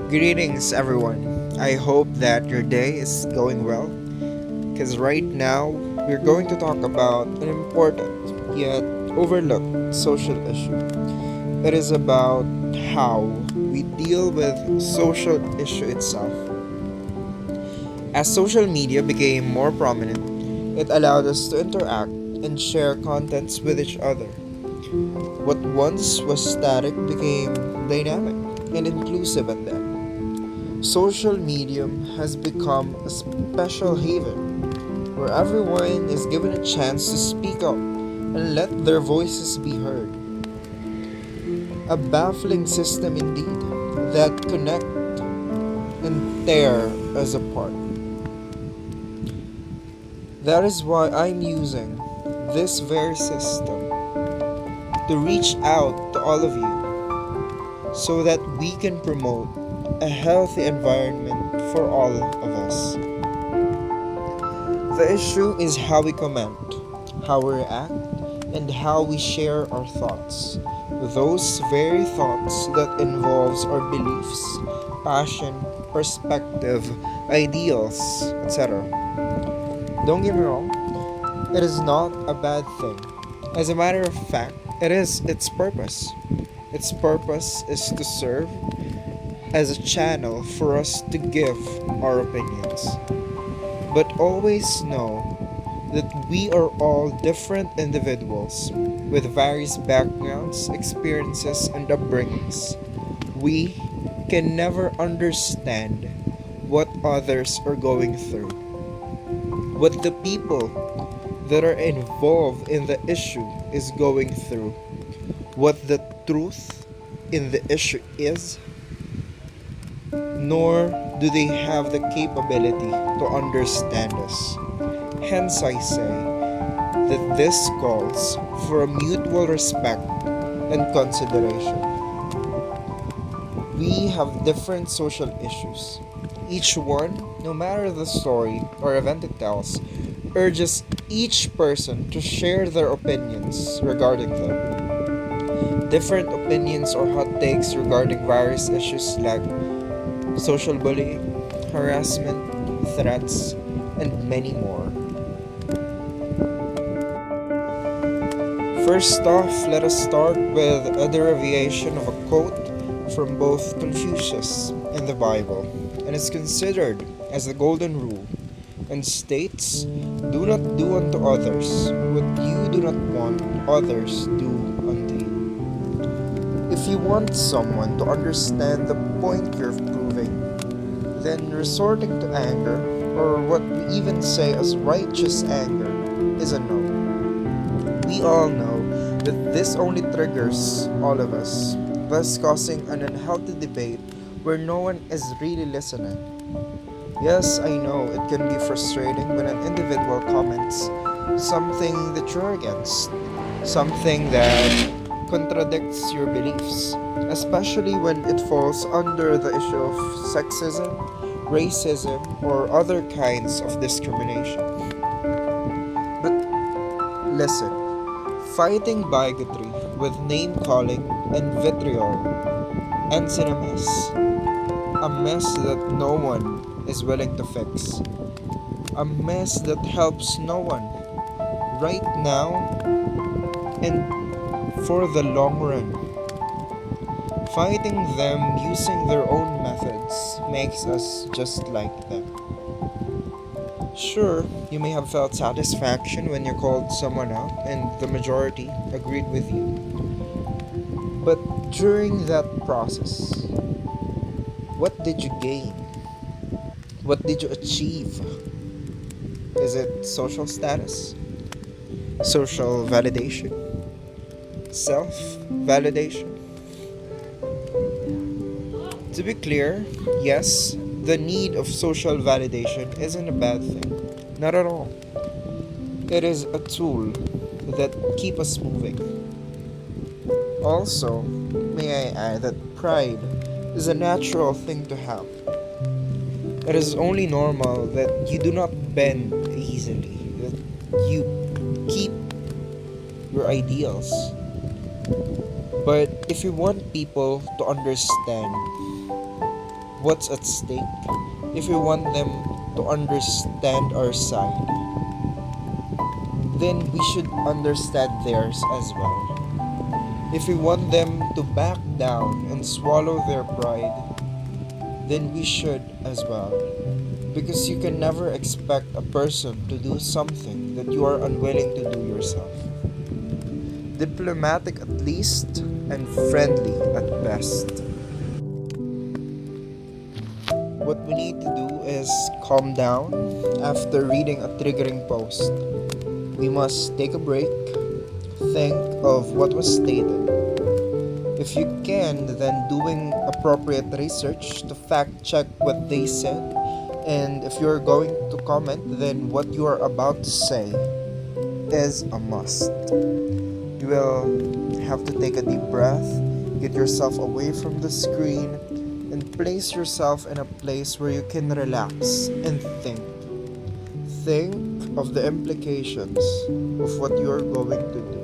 Greetings, everyone. I hope that your day is going well. Because right now, we're going to talk about an important yet overlooked social issue. It is about how we deal with social issue itself. As social media became more prominent, it allowed us to interact and share contents with each other. What once was static became dynamic and inclusive at that. Social medium has become a special haven where everyone is given a chance to speak up and let their voices be heard. A baffling system indeed that connect and tear us apart. That is why I'm using this very system to reach out to all of you so that we can promote a healthy environment for all of us. The issue is how we comment, how we react, and how we share our thoughts. Those very thoughts that involves our beliefs, passion, perspective, ideals, etc. Don't get me wrong, it is not a bad thing. As a matter of fact, it is its purpose. Its purpose is to serve as a channel for us to give our opinions. But always know that we are all different individuals with various backgrounds, experiences, and upbringings. We can never understand what others are going through, what the people that are involved in the issue is going through, what the truth in the issue is, nor do they have the capability to understand us. Hence, I say that this calls for a mutual respect and consideration. We have different social issues. Each one, no matter the story or event it tells, urges each person to share their opinions regarding them. Different opinions or hot takes regarding various issues like social bullying, harassment, threats, and many more. First off, let us start with a derivation of a quote from both Confucius and the Bible, and is considered as the golden rule, and states, "Do not do unto others what you do not want others do unto you." If you want someone to understand the point you're proving, then resorting to anger, or what we even say as righteous anger, is a no. We all know that this only triggers all of us, thus causing an unhealthy debate where no one is really listening. Yes, I know it can be frustrating when an individual comments something that you're against, something that contradicts your beliefs, especially when it falls under the issue of sexism, racism, or other kinds of discrimination. But listen, fighting bigotry with name-calling and vitriol ends in a mess that no one is willing to fix, a mess that helps no one right now and for the long run. Fighting them using their own methods makes us just like them. Sure, you may have felt satisfaction when you called someone out and the majority agreed with you. But during that process, what did you gain? What did you achieve? Is it social status? Social validation? Self-validation? To be clear, yes, the need of social validation isn't a bad thing. Not at all. It is a tool that keeps us moving. Also, may I add that pride is a natural thing to have. It is only normal that you do not bend easily, that you keep your ideals. But if you want people to understand what's at stake, if we want them to understand our side, then we should understand theirs as well. If we want them to back down and swallow their pride, then we should as well. Because you can never expect a person to do something that you are unwilling to do yourself. Diplomatic at least, and friendly at best. What we need to do is calm down after reading a triggering post. We must take a break, think of what was stated. If you can, then doing appropriate research to fact check what they said, and if you're going to comment, then what you are about to say is a must. You will have to take a deep breath, get yourself away from the screen, and place yourself in a place where you can relax and think. Think of the implications of what you're going to do.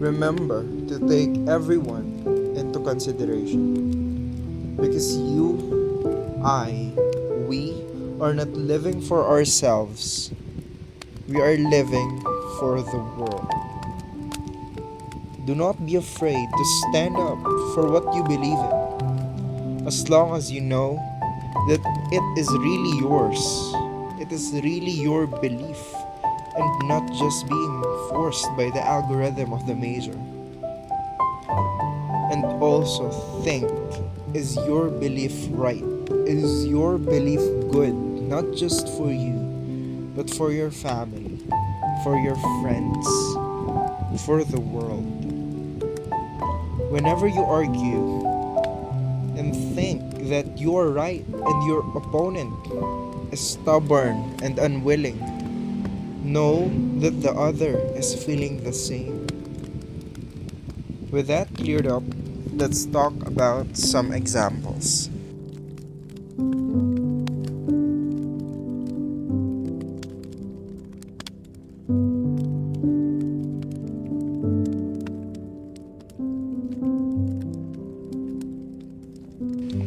Remember to take everyone into consideration. Because you, I, we are not living for ourselves. We are living for the world. Do not be afraid to stand up for what you believe in. As long as you know that it is really yours. It is really your belief and not just being forced by the algorithm of the major. And also think, is your belief right? Is your belief good, not just for you, but for your family, for your friends, for the world? Whenever you argue and think that you are right and your opponent is stubborn and unwilling, know that the other is feeling the same. With that cleared up, let's talk about some examples.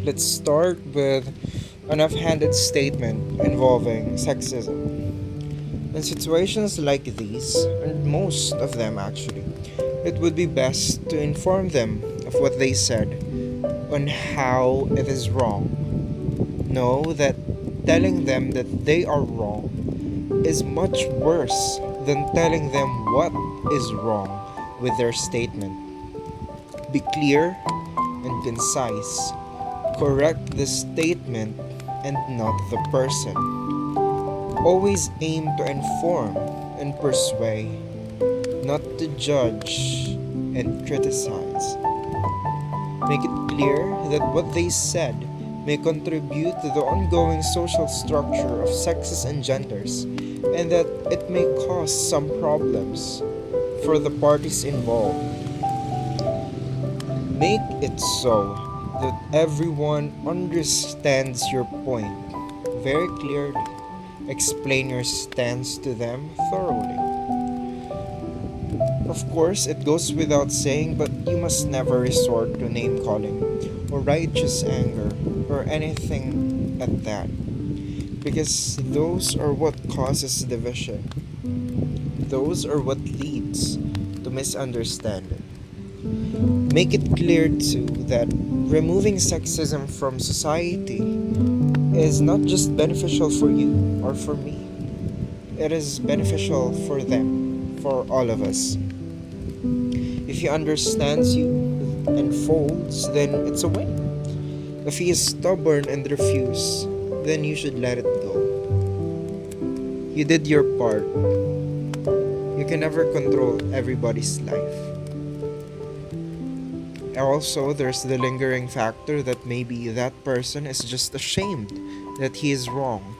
Let's start with an offhanded statement involving sexism. In situations like these, and most of them actually, it would be best to inform them of what they said on how it is wrong. Know that telling them that they are wrong is much worse than telling them what is wrong with their statement. Be clear and concise. Correct the statement and not the person. Always aim to inform and persuade, not to judge and criticize. Make it clear that what they said may contribute to the ongoing social structure of sexes and genders, and that it may cause some problems for the parties involved. Make it so that everyone understands your point very clearly. Explain your stance to them thoroughly. Of course, it goes without saying, but you must never resort to name-calling or righteous anger or anything at that, because those are what causes division. Those are what leads to misunderstanding. Make it clear too that removing sexism from society is not just beneficial for you or for me. It is beneficial for them, for all of us. If he understands you and folds, then it's a win. If he is stubborn and refuses, then you should let it go. You did your part. You can never control everybody's life. Also, there's the lingering factor that maybe that person is just ashamed that he is wrong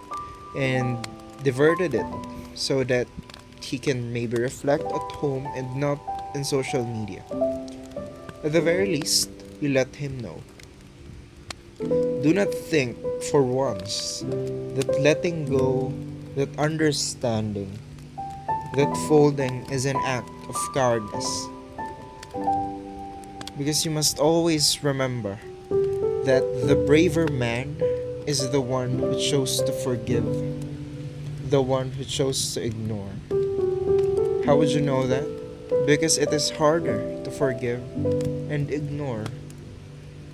and diverted it so that he can maybe reflect at home and not in social media. At the very least, you let him know. Do not think for once that letting go, that understanding, that folding is an act of cowardice. Because you must always remember that the braver man is the one who chose to forgive, the one who chose to ignore. How would you know that? Because it is harder to forgive and ignore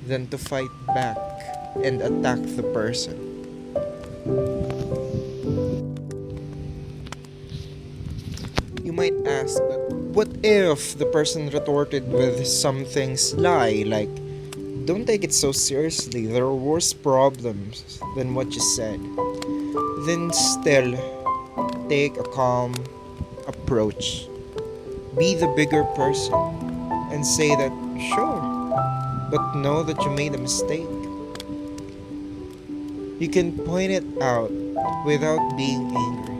than to fight back and attack the person. You might ask, but what if the person retorted with something sly, like, don't take it so seriously, there are worse problems than what you said. Then still, take a calm approach. Be the bigger person and say that, sure, but know that you made a mistake. You can point it out without being angry.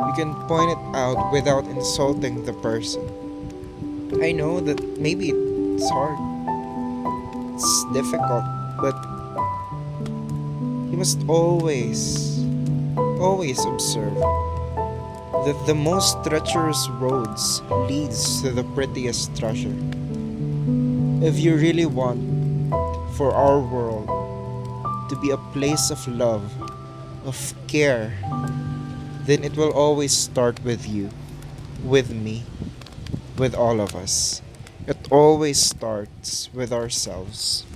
You can point it out without insulting the person. I know that maybe it's hard. It's difficult, but you must always observe that the most treacherous roads leads to the prettiest treasure. If you really want for our world to be a place of love, of care, then it will always start with you, with me, with all of us. It always starts with ourselves.